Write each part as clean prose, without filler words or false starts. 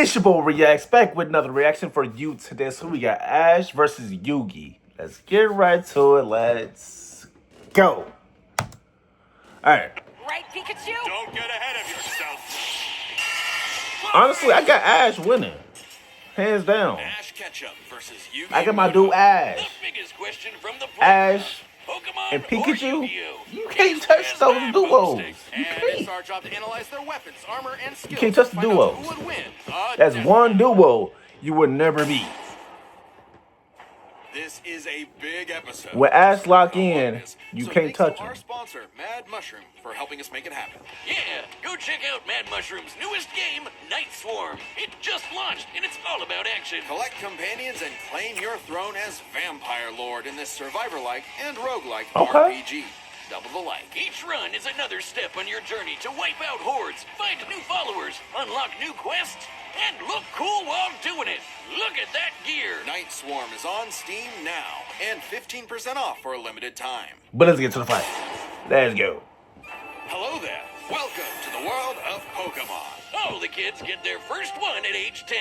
It's your boy Reacts back with another reaction for you today. So we got Ash versus Yugi. Let's get right to it. Let's go. Alright. Right, Pikachu? Don't get ahead of yourself. Honestly, I got Ash winning. Hands down. Ash Ketchum versus Yugi. I got my dude Ash. The biggest question from the Ash Pokemon and or Pikachu. Yu-Gi-Oh? You can't touch those duos. You And it's can't. our job to analyze their weapons, armor, and skills. You can't touch the to find out duos. who would win. That's one duo you would never beat. This is a big episode. With Ash lock in, you So can't thanks to touch our him. sponsor, Mad Mushroom, for helping us make it happen. Yeah, go check out Mad Mushroom's newest game, Night Swarm. It just launched, and it's all about action. Collect companions and claim your throne as Vampire Lord in this survivor-like and roguelike Okay. RPG. Double the like. Each run is another step on your journey to wipe out hordes, find new followers, unlock new quests, and look cool while doing it. Look at that gear. Night Swarm is on Steam now, and 15% off for a limited time. But let's get to the fight. Let's go. Hello there. Welcome to the world of Pokemon. All the kids get their first one at age 10.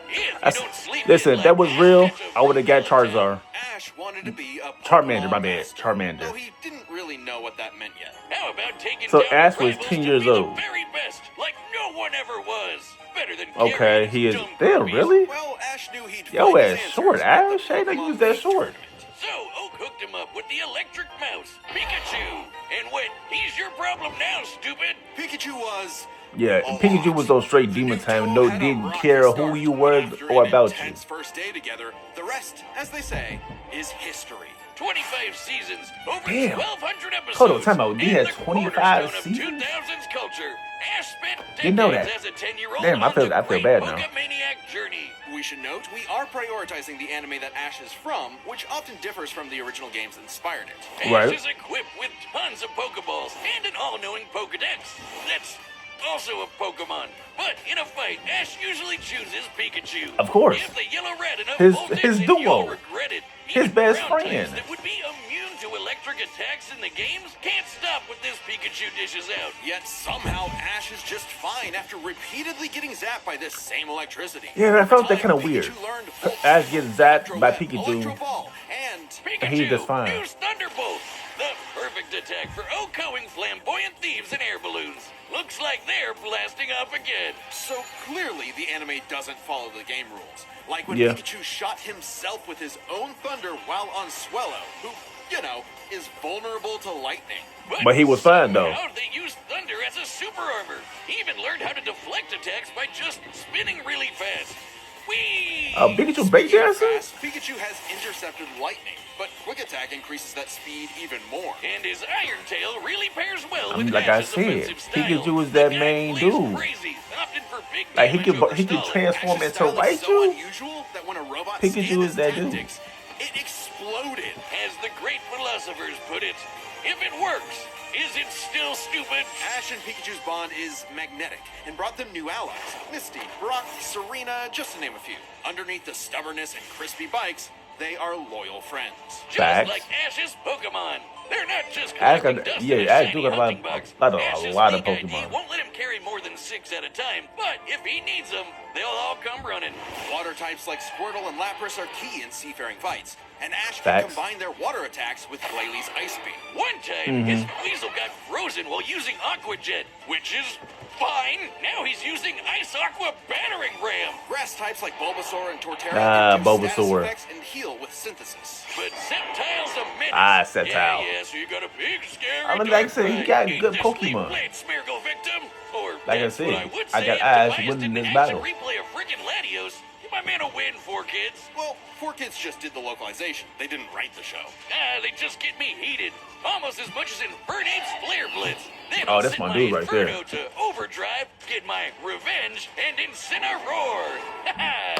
If you That's- don't sleep listen, in if that like was real, that's a I would have got free Charizard. Ash wanted to be a Charmander, my Pokemon bad. master, Charmander. though he didn't really know what that meant yet. How about taking So down Ash the was rivals 10 to years be old. The very best, like no one ever was. Better than Okay, Gary's he is. dumb Damn, groupies. really? Well, Ash knew he'd Yo, find his ass answers short, at Ash. the I didn't Pokemon use that League short. tournament. So Oak hooked him up with the electric mouse, Pikachu. And went, he's your problem now, stupid. Pikachu was Yeah, a Pikachu lot. was on straight The demon new time. duo No, had a didn't rocky care start, who you but were after or an about you. intense first day together, the rest, as they say, is history. 25 seasons, over Damn. 1,200 episodes. Hold on, time out. He and had the 25 cornerstone of seasons? 2000s culture. Ash spent Didn't know decades that. as a 10-year-old Damn, I on feel the bad great now. Pokemaniac journey. We should note we are prioritizing the anime that Ash is from, which often differs from the original games that inspired it. Ash Right. is equipped with tons of Pokeballs and an all-knowing Pokedex. That's also a Pokemon. But in a fight, Ash usually chooses Pikachu. Of course. Give the yellow rat enough His voltage and duo. you'll regret it. His Even best ground friend. types that would be immune to electric attacks in the games can't stop what this Pikachu dishes out. Yet somehow Ash is just fine after repeatedly getting zapped by this same electricity. Yeah, I felt that Time, kinda weird. Pikachu learned Volt Ash Switch, gets zapped Electro by Web, Pikachu. Electro Ball, and Pikachu, He just fine. use thunderbolt. The perfect attack for outgoing flamboyant thieves and air balloons. Looks like they're blasting off again. so clearly the anime doesn't follow the game rules. Like when Yeah. Pikachu shot himself with his own thunder while on Swellow, who, you know, is vulnerable to lightning. But he was fine, though. Somehow they used thunder as a super armor. He even learned how to deflect attacks by just spinning really fast. Whee! Pikachu breakdancing? Fast, Pikachu has intercepted lightning, but quick attack increases that speed even more. And his Iron Tail really pairs well I mean, with like I Ash's said, offensive style. Pikachu is that The guy main plays dude. Crazy, often for big Like, he damage can over transform stalling. into Ash's style is so Raichu. unusual that when a robot Pikachu scanned is his that dude. tactics, it exploded. As the great philosophers put it, if it works, is it still stupid? Ash and Pikachu's bond is magnetic and brought them new allies. Misty, Brock, Serena, just to name a few. Underneath the stubbornness and crispy bikes, they are loyal friends. Just Facts. like Ash's Pokemon. They're not just Ash collecting got- dust yeah, in a Ash shiny do got a lot of- hunting box. a lot of Ash's league ID Pokemon. won't let him carry more than 6 at a time, but if he needs them, they'll all come running. Water types like Squirtle and Lapras are key in seafaring fights, and Ash can Facts. combine their water attacks with Glalie Ice Beam. One time, his weasel got frozen while using Aqua Jet, which is fine. Now he's using Ice Aqua Battering Ram. Grass types like Bulbasaur and Torterra Ah, can do status Bulbasaur. effects and heal with synthesis. But Sceptile's a menace. Ah, Sceptile. Yeah, so you got a big, scary I mean, like I said, he dark got ride. good Ain't this Pokemon. Plant Smeargle victim? Or Like I that's said, what I would I say got if Ash Tobias winning didn't this action battle. replay of frickin' Latios. Give my man a win, 4Kids. Well, 4Kids just did the localization. They didn't write the show. Ah, they just get me heated. Almost as much as Infernape's Flare Blitz. Then Oh, I'll that's set my dude right there. Inferno to overdrive, get my revenge, and Incineroar.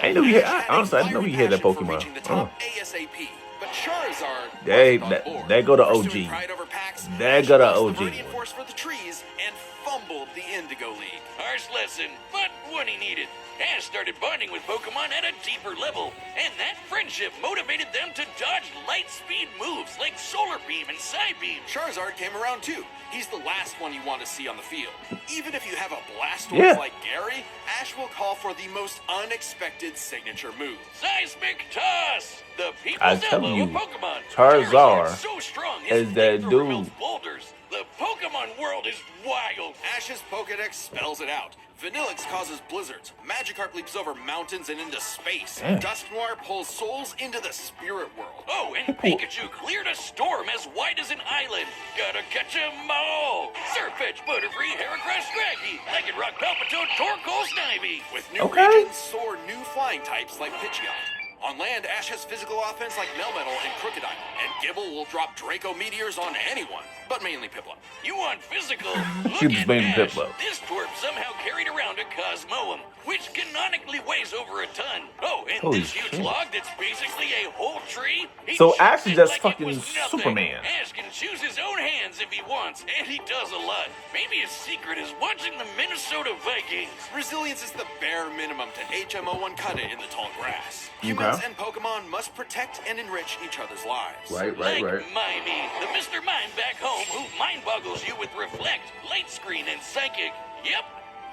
I knew he had, Ash honestly, I a didn't know he fiery had that passion for Pokemon. reaching the top ASAP. But Charizard They- wasn't on that- board. they go to Pursuing OG. pride over packs, They Ash go to lost OG. the Viridian Force for the trees and fumbled the Indigo League. Harsh lesson, but one he needed. Ash started bonding with Pokemon at a deeper level, and that friendship motivated them to dodge light speed moves like Solar Beam and Psybeam. Charizard came around too. He's the last one you want to see on the field. Even if you have a Blastoise like Gary, Ash will call for the most unexpected signature move. Seismic Toss! The I people's tell elbow you, of Pokemon. Charizard so strong, is that flamethrower dude. melts boulders. The Pokemon world is wild. Ash's Pokedex spells it out. Vanillix causes blizzards. Magikarp leaps over mountains and into space. Damn. Dusknoir pulls souls into the spirit world. Oh, and Pikachu cleared a storm as wide as an island. Gotta catch 'em all. Surfetch, Butterfree, Heracross, Scraggy, Lycanroc, Palpitoad, Torkoal, Snivy. With new regions soar new flying types like Pidgeot. On land, Ash has physical offense like Melmetal and Crocodile, and Gibble will drop Draco Meteors on anyone, but mainly Piplup. You want physical? She Look was at mainly Ash. Piplup. This twerp somehow carried around a Cosmoem, which canonically weighs over a ton. Oh, and Holy this huge shit. log that's basically a whole tree. He So chucked Ash is it just like it fucking was nothing. Superman. Ash can choose his own hands if he wants, and he does a lot. Maybe his secret is watching the Minnesota Vikings. Resilience is the bare minimum to HMO1 cut it in the tall grass. Humans and Pokemon must protect and enrich each other's lives. Right. Like Mimey, the Mr. Mime back home who mind boggles you with Reflect, Light Screen, and Psychic. Yep,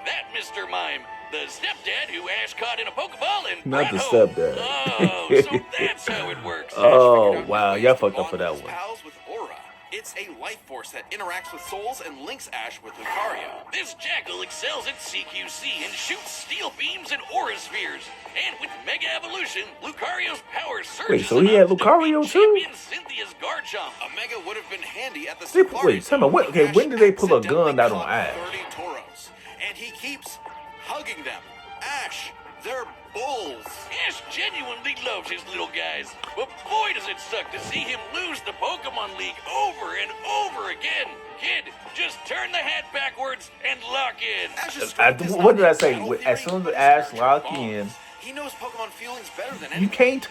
that Mr. Mime. The stepdad who Ash caught in a Pokeball and Not brought the home. stepdad. Oh, so that's how it works. Oh, Ash figured out wow, ways y'all to fucked up bond for that with his one. Pals with Aura. It's a life force that interacts with souls and links Ash with Lucario. This Jackal excels at CQC and shoots steel beams and aura spheres. And with Mega Evolution, Lucario's power surges. Wait, so he had enough to Lucario beat too? Champion Cynthia's Garchomp. A Mega would have been handy at the Wait, Safari tell me, Zone, okay, Ash when did they pull a gun accidentally out on caught Ash? 30 Tauros, and he keeps hugging them. Ash, they're bulls. Ash genuinely loves his little guys. But boy does it suck to see him lose the Pokemon League over and over again. Kid, just turn the hat backwards and lock in. Ash's strength is What did I not say? battle As theory, soon as but Ash spiritual lock bonds. in, He knows Pokemon feelings better than you anyone. can't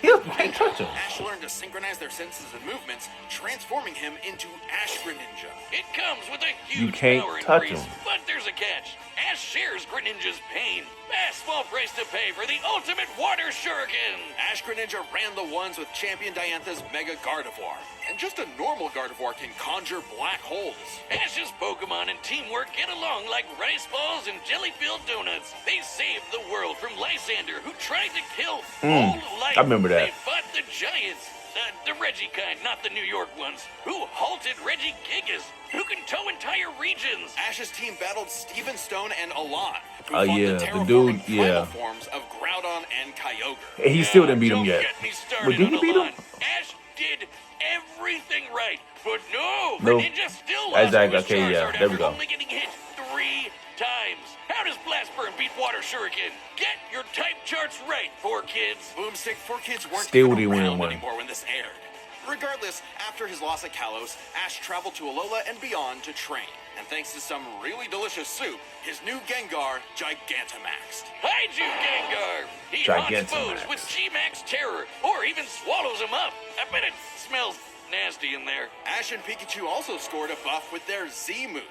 touch him. Ash learned to synchronize their senses and movements, transforming him into Ash Greninja. It comes with a You huge can't power touch increase, him. but there's a catch. Ash shares Greninja's pain. A small price to pay for the ultimate water shuriken. Ash Greninja ran the ones with Champion Diantha's Mega Gardevoir. And just a normal Gardevoir can conjure black holes. Ash's Pokemon and teamwork get along like rice balls and jelly-filled donuts. They saved the world from Lysander, who tried to kill all life. I remember that. They fought the giants. The Reggie kind, not the New York ones, who halted Reggie Gigas, who can tow entire regions. Ash's team battled Steven Stone and Alon, who Oh, fought yeah, the the terraforming dude, primal yeah. forms of Groudon and Kyogre. And he still didn't beat him Don't yet. get me started But did he on beat him? Alon. Ash did everything right, but no, No. Greninja still lost Exactly, to his okay, yeah, Charizard there we after go. only getting hit 3 times. How does Blastburn beat Water Shuriken? Get your type charts right, 4Kids. Boomstick 4Kids weren't Still even didn't win around one. anymore when this aired. Regardless, after his loss at Kalos, Ash traveled to Alola and beyond to train. And thanks to some really delicious soup, his new Gengar Gigantamaxed. Hide you, Gengar! He haunts Gigantamax. foes with G-Max Terror, or even swallows them up. I bet it smells nasty in there. Ash and Pikachu also scored a buff with their Z move.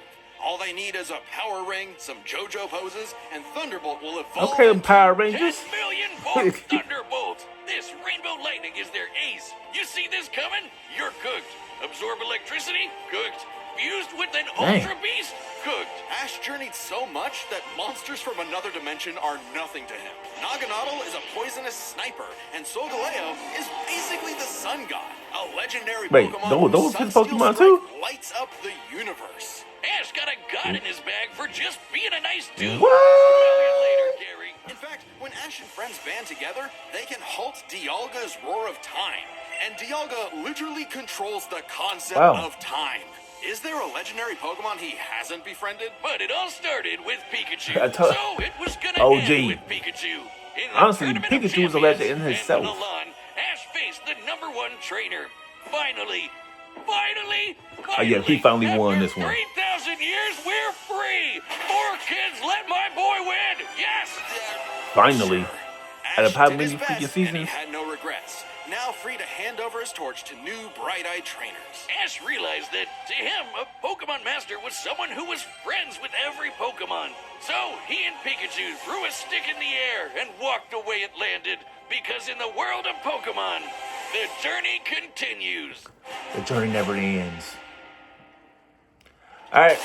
All they need is a Power Ring, some JoJo poses, and Thunderbolt will evolve. Okay, into Power 10 Rangers. million volt Thunderbolt! This Rainbow Lightning is their ace. You see this coming? You're cooked. Absorb electricity? Cooked. Fused with an Dang. Ultra Beast? Cooked. Ash journeyed so much that monsters from another dimension are nothing to him. Naganadel is a poisonous sniper, and Solgaleo is basically the sun god, a legendary Wait, Pokemon those whose his Sunsteel Pokemon strike too? lights up the universe. Ash got a god in his bag for just being a nice dude. What? Smell you later, Gary. In fact, when Ash and friends band together, they can halt Dialga's Roar of Time. And Dialga literally controls the concept Wow. of time. Is there a legendary Pokemon he hasn't befriended? But it all started with Pikachu. I told- So it was gonna OG. end with Pikachu. In the Honestly, Tournament of Pikachu was a legend in Champions and himself. Milan, Ash faced the #1 trainer. Finally. Oh, yeah, he finally won After this one. 3,000 years, we're free. 4Kids, let my boy win. Yes. Finally. Sure. Out of Ash how did many his freaking best, and he seasons? had no regrets. Now free to hand over his torch to new bright-eyed trainers. Ash realized that, to him, a Pokemon Master was someone who was friends with every Pokemon. So, he and Pikachu threw a stick in the air and walked the way it landed, because in the world of Pokemon, the journey continues. The journey never ends. Alright,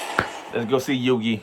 let's go see Yugi.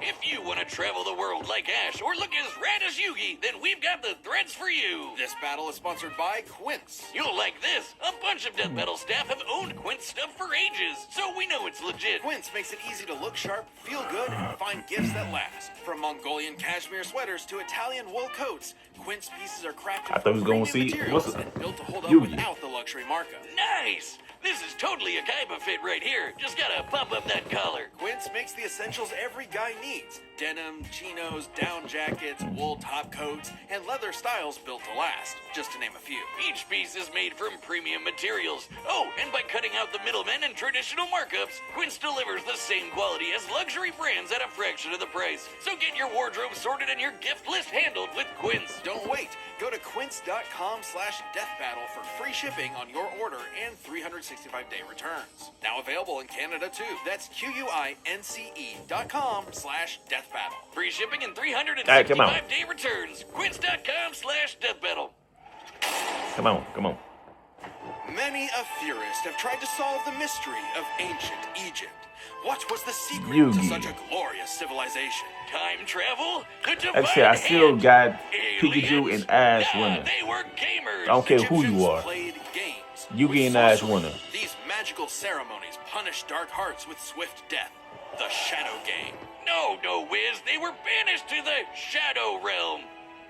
If you want to travel the world like Ash or look as rad as Yugi, then we've got the threads for you. This battle is sponsored by Quince. You'll like this. A bunch of Death Battle staff have owned Quince stuff for ages, so we know it's legit. Quince makes it easy to look sharp, feel good, and find gifts that last. From Mongolian cashmere sweaters to Italian wool coats, Quince pieces are crafted I thought we was going to from see materials what's and built to hold up Yugi. without the luxury markup. Nice! This is totally a Kaiba fit right here. Just gotta pump up that collar. Quince makes the essentials every guy needs. Denim, chinos, down jackets, wool top coats, and leather styles built to last, just to name a few. Each piece is made from premium materials. Oh, and by cutting out the middlemen and traditional markups, Quince delivers the same quality as luxury brands at a fraction of the price. So get your wardrobe sorted and your gift list handled with Quince. Don't wait. Go to quince.com/deathbattle for free shipping on your order and 365-day returns. Now available in Canada too. That's QUINCE.com/deathbattle. Free shipping and All right, come on. 365-day returns. Quince.com/deathbattle. Come on, come on. Many a theorist have tried to solve the mystery of ancient Egypt. What was the secret to Yugi. such a glorious civilization? Time travel? The divine Actually, I still hand. got Aliens? Pikachu and Ash Nah, winning. they were gamers. I don't care who you Egyptians are. played games. Yugi with and Ash sorcery. winning. These magical ceremonies punish dark hearts with swift death. The Shadow Game. No, Wiz. They were banished to the Shadow Realm.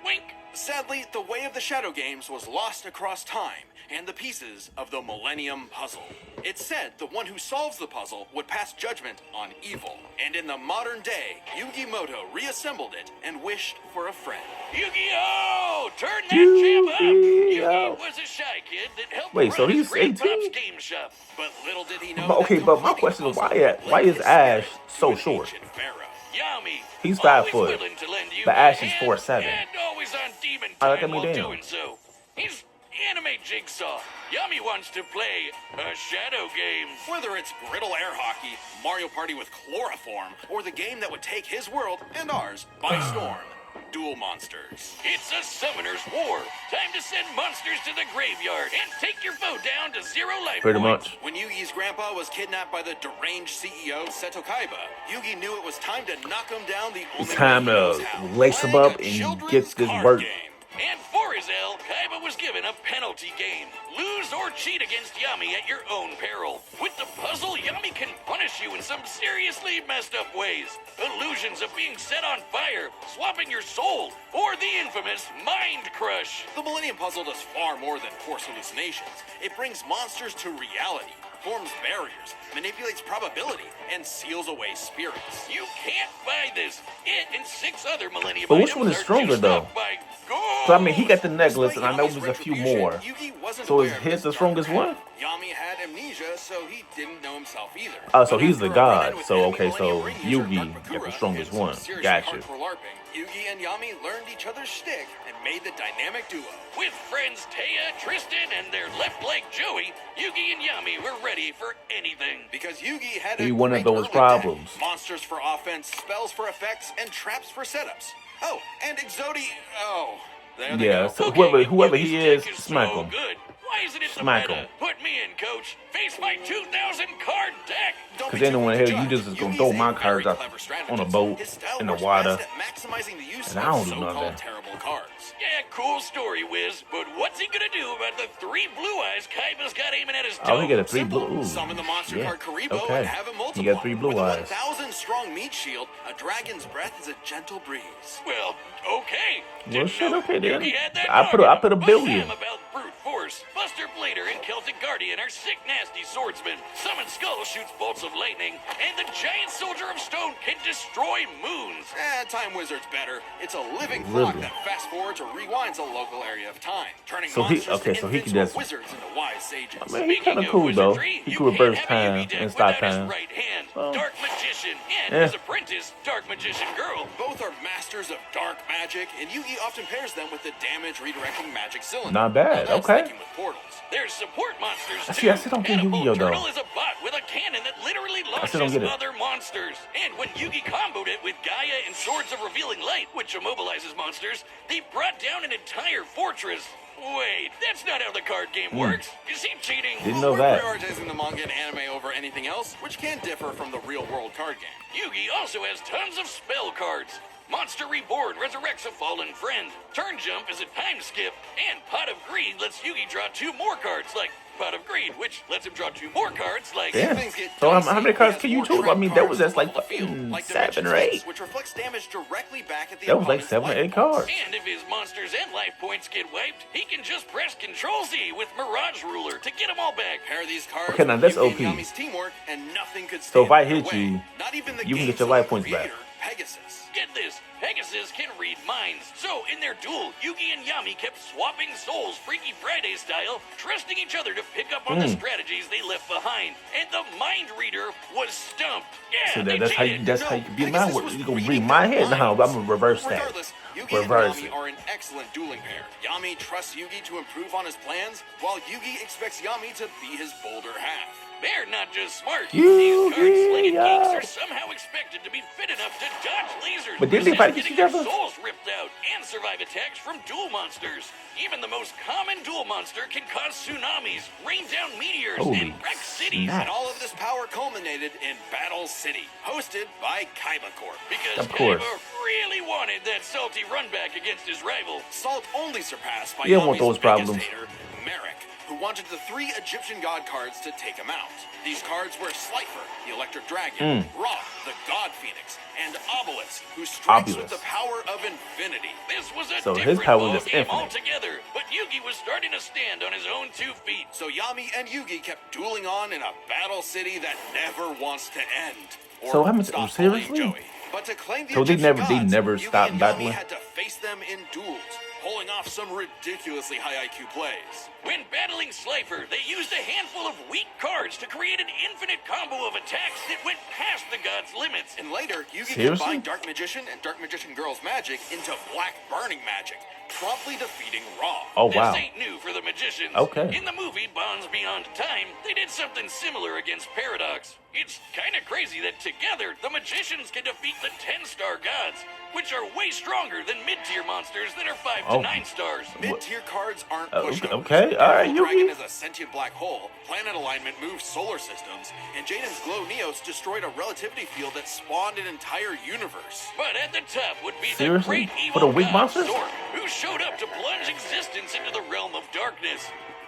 Wink. Sadly, the way of the Shadow Games was lost across time and the pieces of the Millennium Puzzle. It's said the one who solves the puzzle would pass judgment on evil. And in the modern day, Yugi Moto reassembled it and wished for a friend. Yu-Gi-Oh! Turn that champ up! Yu-Gi-Oh! Yugi was a shy kid that helped Wait, run so his he's grandpa's 18? game shop. But little did he know Okay, that but my completing question is the puzzle why linked is his Ash spirit so to an short? ancient pharaoh. Yami. He's 5 always foot, willing to lend you but a Ash is hand 4'7". And always on demon I like time him while down. doing so. He's anime Jigsaw. Yami wants to play a shadow game. Whether it's griddle air hockey, Mario Party with chloroform, or the game that would take his world and ours by storm, Duel Monsters. It's a summoner's war. Time to send monsters to the graveyard and take your foe down to 0 life Pretty points. much. When Yugi's grandpa was kidnapped by the deranged CEO Seto Kaiba, Yugi knew it was time to knock him down the only It's time way he knows to how, lace him playing up a and children's get this card work. game. And for his L, Kaiba was given a penalty game. Lose or cheat against Yami at your own peril. With the puzzle, Yami can punish you in some seriously messed up ways. Illusions of being set on fire, swapping your soul, or the infamous Mind Crush. The Millennium Puzzle does far more than force hallucinations. It brings monsters to reality, forms barriers, manipulates probability, and seals away spirits. You can't buy this. It and 6 other Millennium But which items one is are stronger, juiced though? up by So I mean, he got the necklace, Despite and I know Yami's there's a few retribution, more. Yugi wasn't So is aware of his this the dark strongest path. one? Yami had amnesia, so he didn't know himself either. Oh, so But he's after the a god. run-in with So, enemy okay, so Millennium Ring user Yugi Dark got the Bakura strongest and some one. seriously Gotcha. hardcore LARPing, Yugi and Yami learned each other's shtick and made the dynamic duo. With friends Taya, Tristan, and their left leg Joey, Yugi and Yami were ready for anything. Because Yugi had He a one of great those early problems. deck. Monsters for offense, spells for effects, and traps for setups. Oh, and Exodi... Oh, there they Yeah, go. so Okay, whoever Yugi's he is, deck smack so him. good. Why isn't it the Smack meta? him. Put me in, coach. Face my 2,000 card deck. Don't Because be then too when quick the to hell you judge. just gonna Yugi's throw a my very cards out clever strategist. on a boat His style in the works water. best at maximizing the use And I don't of do none of so-called that. terrible cards. Yeah, cool story, Wiz. But what's he gonna do about the 3 blue eyes Kaiba's got aiming at his dome? Oh, he got a 3 Simple. blue. Ooh, Summon the monster yeah. card Karibo Okay. and have him multiply. He got 3 blue With eyes. a 1,000 strong meat shield, a dragon's breath is a gentle breeze. Well, okay. Well, Didn't shit, know okay then. Yugi had that I put a But billion. Sam about brute force. Buster Blader and Celtic Guardian are sick, nasty swordsmen. Summon Skull shoots bolts of lightning, and the giant soldier of stone can destroy moons. Time Wizard's better. It's a living clock Really? that fast forwards or rewinds a local area of time, turning So he- monsters okay, to so he can invincible just- wizards into wise sages. I mean, he's kind of Speaking cool, though. wizardry, He you can can't reverse have a time Yugi deck and stop without his time. right hand, Well, Dark Magician, and eh. his apprentice, Dark Magician Girl. Both are masters of dark magic, and Yugi often pairs them with the damage redirecting magic cylinder. Not bad, Now that's okay. thinking with portals. There's support monsters too. See, I still don't get Yu-Gi-Oh though. Turtle is a bot with a cannon that literally still don't launches get it. other monsters. And when Yugi comboed it with Gaia and Swords of Revealing Light, which immobilizes monsters, they brought down an entire fortress. Wait, that's not how the card game works. Is he cheating? Didn't know We're that. prioritizing the manga and anime over anything else, which can differ from the real-world card game. Yugi also has tons of spell cards. Monster Reborn resurrects a fallen friend. Turn Jump is a time skip. And Pot of Greed lets Yugi draw 2 more cards, like Pot of Greed, which lets him draw 2 more cards, like... Yeah. Things get So how dicey. many cards He can has you more choose? I trap mean, that was cards just like on the field, fucking like 7 or Dimension 8. Six, which reflects damage directly back at the That was like opponent's 7 or 8 life points. cards. And if his monsters and life points get wiped, he can just press Control-Z with Mirage Ruler to get them all back. Pair these cards Okay, now with that's Yugi and OP. Yami's teamwork, and nothing could So stand if I in their hit way. you, Not even the you can get game's your life own points back. creator, Pegasus. Get this, Pegasus can read minds. So in their duel, Yugi and Yami kept swapping souls Freaky Friday style, trusting each other to pick up on the strategies they left behind. And the mind reader was stumped. Yeah, So they that's how you cheated. that's how you can beat Pegasus my was You gonna reading read my their head now. I'm minds. gonna reverse that. Regardless, Yugi Reverse and it. Yami are an excellent dueling pair. Yami trusts Yugi to improve on his plans, while Yugi expects Yami to be his bolder half. They're not just smart. Yugi, These card-slinging geeks yeah. are somehow expected to be fit enough to dodge lasers, But didn't they resist fight getting each their other? souls ripped out, and survive attacks from duel monsters. Even the most common duel monster can cause tsunamis, rain down meteors, Holy and wreck cities. snap. And all of this power culminated in Battle City, hosted by Kaiba Corp. Because Of course. Kaiba really wanted that salty run back against his rival. Salt only surpassed by You don't want Yami's those problems. biggest hater, Merrick, who wanted the 3 Egyptian god cards to take him out. These cards were Slifer, the Electric Dragon, Ra, the God Phoenix, and Obelisk, who strikes with Obelisk. the power of infinity. This was a So his different power was ballgame infinite. altogether, but Yugi was starting to stand on his own 2 feet. So Yami and Yugi kept dueling on in a battle city that never wants to end. Or So how much- stop bullying seriously? Joey. But to claim the So they Egyptian never gods, Yugi stopped and battling? Yami had to face them in duels, pulling off some ridiculously high IQ plays. When battling Slifer, they used a handful of weak cards to create an infinite combo of attacks that went past the god's limits. And later, Yugi Seriously? combined Dark Magician and Dark Magician Girl's magic into Black Burning Magic, promptly defeating Ra. Oh wow. This ain't new for the magicians. Okay. In the movie Bonds Beyond Time, they did something similar against Paradox. It's kind of crazy that together, the magicians can defeat the 10-star gods, which are way stronger than mid-tier monsters that are 5 to Oh. 9 stars. Mid-tier cards aren't Okay, pushovers. okay, all right, Double Dragon Yugi. is a sentient black hole, planet alignment moves solar systems, and Jaden's Glow Neos destroyed a relativity field that spawned an entire universe. But at the top would be Seriously? the great evil For the weak god monsters? Zork, who showed up to plunge existence into the realm of darkness.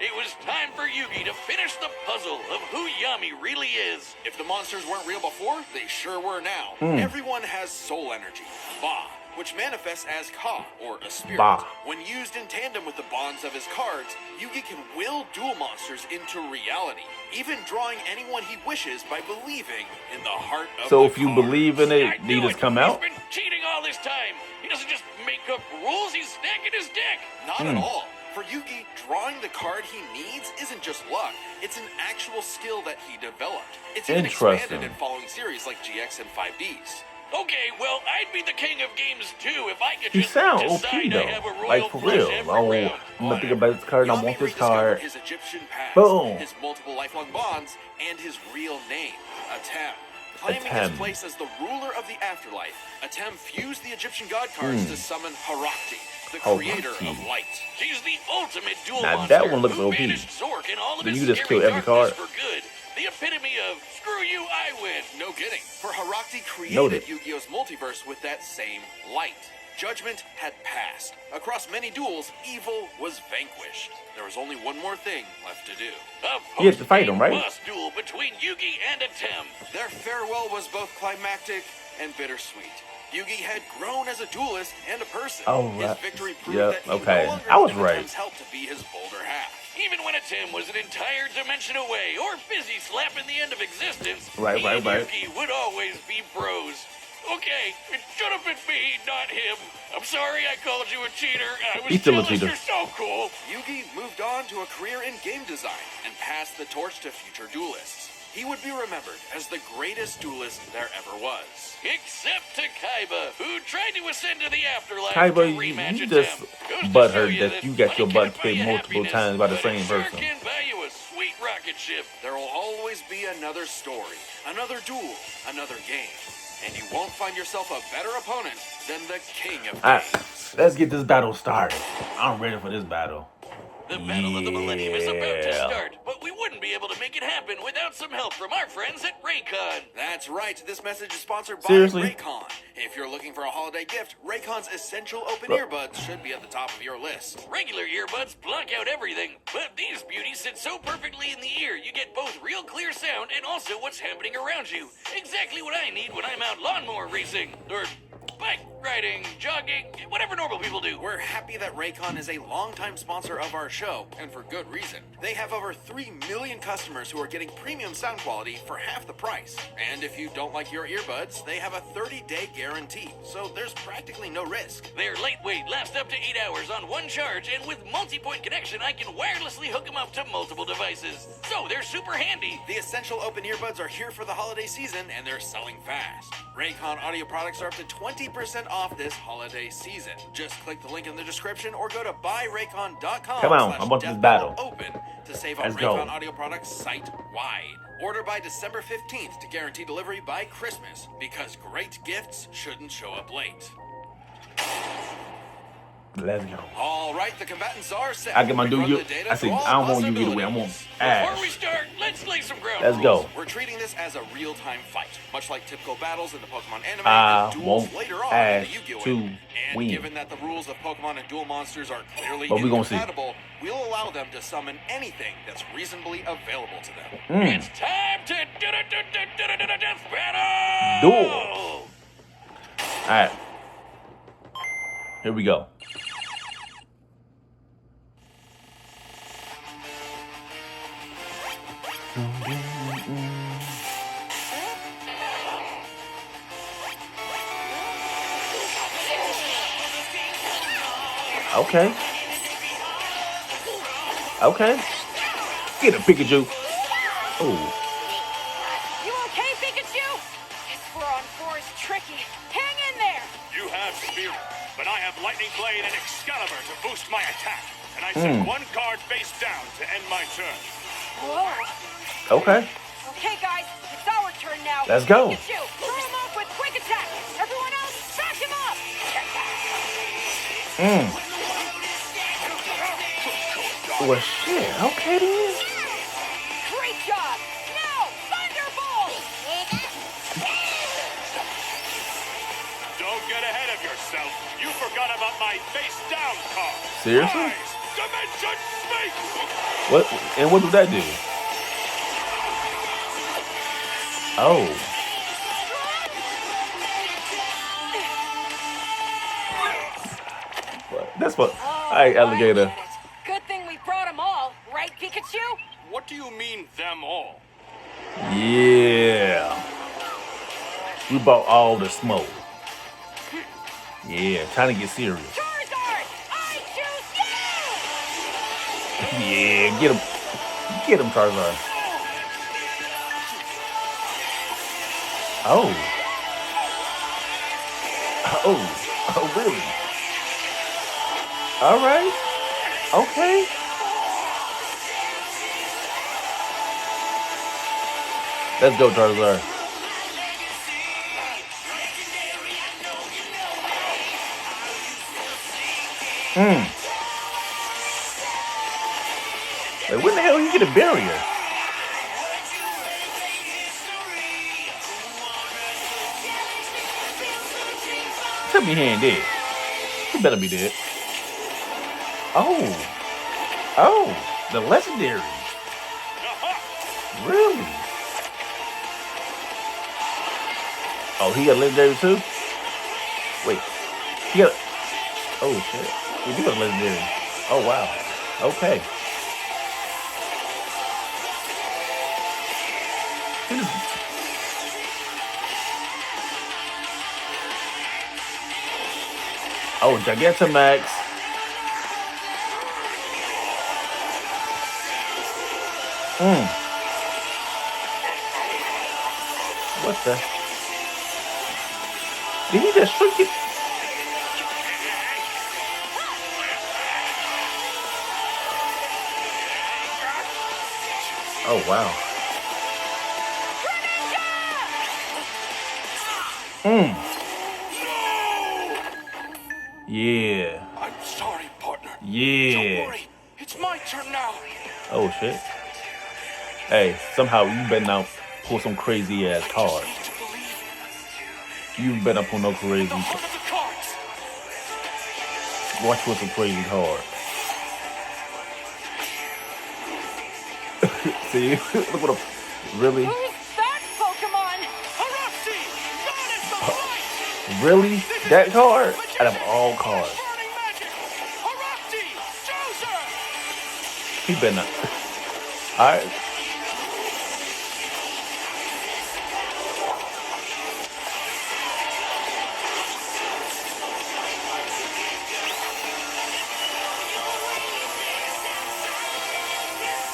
It was time for Yugi to finish the puzzle of who Yami really is. If the monsters weren't real before, they sure were now. Hmm. Everyone has soul energy, Ba, which manifests as Ka, or a spirit. Ba. When used in tandem with the bonds of his cards, Yugi can will duel monsters into reality, even drawing anyone he wishes by believing in the heart of So the if you card. believe in I it, knew they just it. come out? He's been cheating all this time. He doesn't just make up rules, he's stacking his deck. Not at all. For Yugi, drawing the card he needs isn't just luck. It's an actual skill that he developed. It's even Interesting. expanded in following series like GX and 5Ds. Okay, well, I'd be the king of games too if I could He just sound OP decide I have a though. royal Like for flush real. every Oh, round. I'm gonna think about this card and I Yami want this rediscovered card. his Egyptian past, Boom. his multiple lifelong bonds, and his real name, Atem. Claiming Atem. his place as the ruler of the afterlife, Atem fused the Egyptian god cards to summon Harakti, the creator Harakti. of light. She's the ultimate duel Now monster that one looks who OP. banished Zork and all of Then his you just scary kill every darkness card. for good. The epitome of screw you, I win. No kidding, for Harakti created Noted. Yu-Gi-Oh's multiverse with that same light. Judgment had passed. Across many duels, evil was vanquished. There was only one more thing left to do. A You have to fight him, right? boss duel between Yugi and Atem. Their farewell was both climactic and bittersweet. Yugi had grown as a duelist and a person. Oh, His right. victory proved Yep, that he okay. no longer I was needed right. Atem's help to be his bolder half. Even when Atem was an entire dimension away or busy slapping the end of existence, Right, he right, and right. Yugi would always be bros. Okay, it should have been me, not him. I'm sorry I called you a cheater. I was He's still a jealous. cheater. You're so cool. Yugi moved on to a career in game design and passed the torch to future duelists. He would be remembered as the greatest duelist there ever was. Except to Kaiba, who tried to ascend to the afterlife Kaiba, to rematch you a just Goes to butthurt show that you got your money butt can't buy kicked you multiple happiness, times by the but same it sure person. can buy you a sweet rocket ship. There will always be another story, another duel, another game. And you won't find yourself a better opponent than the king of Alright, games. let's get this battle started. I'm ready for this battle. The Battle of the Millennium is about to Yeah. start, but we wouldn't be able to make it happen without some help from our friends at Raycon. That's right, this message is sponsored by Seriously? Raycon. If you're looking for a holiday gift, Raycon's essential open Bro. earbuds should be at the top of your list. Regular earbuds block out everything, but these beauties sit so perfectly in the ear you get both real clear sound and also what's happening around you. Exactly what I need when I'm out lawnmower racing, or bike riding, jogging, whatever normal people do. We're happy that Raycon is a longtime sponsor of our show, and for good reason. They have over 3 million customers who are getting premium sound quality for half the price. And if you don't like your earbuds, they have a 30-day guarantee, so there's practically no risk. They're lightweight, last up to 8 hours on one charge, and with multi-point connection, I can wirelessly hook them up to multiple devices. So they're super handy. The essential open earbuds are here for the holiday season, and they're selling fast. Raycon audio products are up to 20% off this holiday season. Just click the link in the description or go to buyraycon.com. Come on, I want this battle. Open to save on Let's go. Raycon audio products site-wide. Order by December 15th to guarantee delivery by Christmas, because great gifts shouldn't show up late. Let's go. All right, the combatants are set. I get my We do run you. the data I say through all I don't want you to win. I want possibilities. Before we Ash. start, let's lay some ground Let's rules. go. We're treating this as a real-time fight, much like typical battles in the Pokemon anime I and duels want later on in Ash the Yu-Gi-Oh! to anime. And win. given that the rules of Pokemon and duel monsters are clearly But we gonna see. incompatible, we'll allow them to summon anything that's reasonably available to them. It's time to death battle! Duel. Alright. Here we go. Okay. Okay. Get a Pikachu. Oh. You okay, Pikachu? This 4-on-4 is tricky. Hang in there. You have Spirit, but I have Lightning Blade and Excalibur to boost my attack. And I send one card face down to end my turn. Whoa. Okay. Okay, guys, it's our turn now. Let's go. Pikachu, throw him off with quick attack. Everyone else, back him up. Well, shit. Okay, then. Great job. Now, thunderbolt. Don't get ahead of yourself. You forgot about my face down card. Seriously? Rise, Dimension Space! What? And what did that do? Oh. That's what. Alright, alligator. I get it. Good thing we brought them all, right, Pikachu? What do you mean, them all? Yeah. We bought all the smoke. Yeah, trying to get serious. Charizard, I choose you. Yeah, get him. Get him, Charizard. Oh. Oh, really? All right. Okay. Let's go, Charizard. Like, when the hell you get a barrier? Tell me he ain't dead. He better be dead. Oh. Oh. The legendary. Really? Oh, he got legendary too? Wait. He got. Oh, shit. He do got legendary. Oh, wow. Okay. Oh, Gigantamax. What the? Did he just shrink it? Oh wow. Yeah. I'm sorry, partner. Yeah. Don't worry. It's my turn now. Oh shit. Hey, somehow you better not pull some crazy ass card. Need to believe You better pull no crazy. the heart of the cards. Watch with some crazy card. See, look what a really, Who's that Pokemon? Haruxi! Goddess of light! really that card out of all cards. Burning magic! Haruxi! Chooser! He better not. All right.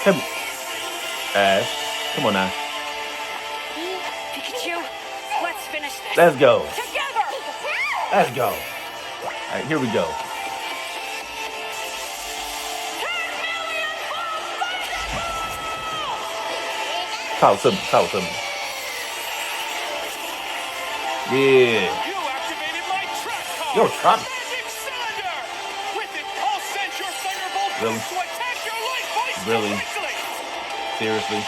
Come, Ash. Come on now. Pikachu, let's finish this. Let's go. Together! Let's go. All right, here we go. Talk to me. Talk to me. Yeah. You activated my trap card! Yo, trap. Magic Cylinder! With it, I'll send your thunderbolt Really? to attack your life voice Really? directly! Seriously.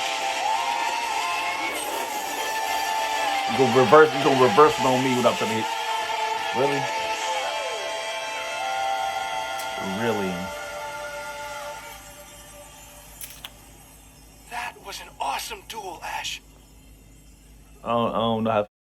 You gonna reverse it on me without the hit. Really? Really? That was an awesome duel, Ash. I don't know how